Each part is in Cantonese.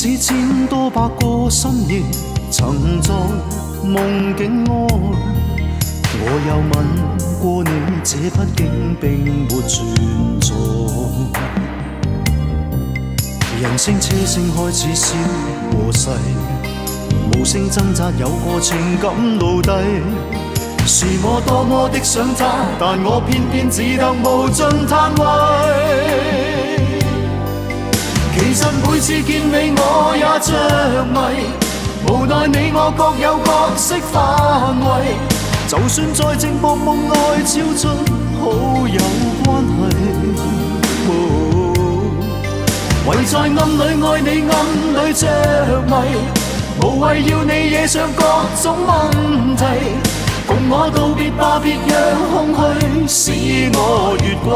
使千多百個深夜曾在夢境愛，我有吻過你，這畢竟並沒存在。人聲車聲開始消和逝，無聲掙扎有個情感奴隸。是我多麼的想他，但我偏偏只得無盡嘆謂。其實每次見你我也着迷，無奈你我各有角色範圍。就算在寂寞夢內超出好友關係，唯在暗裏愛你暗裏着迷，無謂要你惹上各種問題。共我道別吧，別讓空虛使我越軌。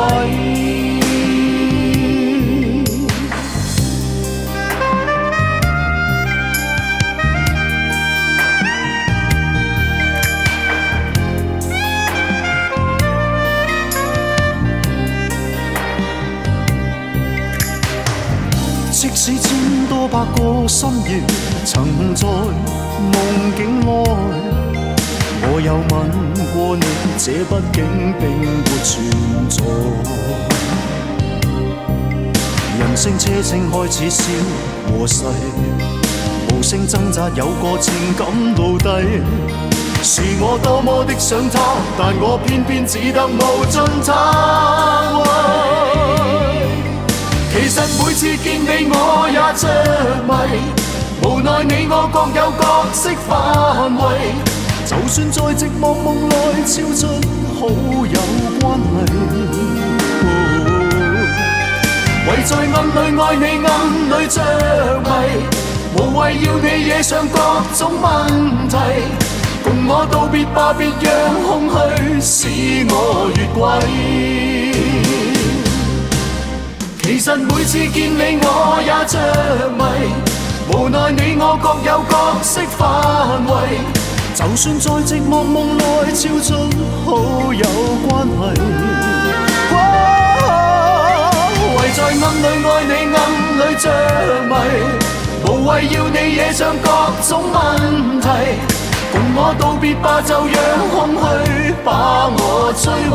即使千多百個深夜曾在夢境愛，我有吻過你，這畢竟並沒存在。人聲車聲開始消和逝，無聲掙扎有個情感奴隸。是我多麼的想他，但我偏偏只得無盡嘆謂。其實每次見你我也着迷，無奈你我各有角色範圍。就算在寂寞夢內超出好友關係，唯在暗裏愛你暗裏着迷，無謂要你惹上各種問題。共我道別吧，別讓空虛使我越軌。其實每次見你我也着迷，無奈你我各有角色範圍。就算在寂寞夢內超出好友關係，唯在暗裏愛你暗裏着迷，無謂要你惹上各種問題。共我道別吧，就讓空虛把我摧毀。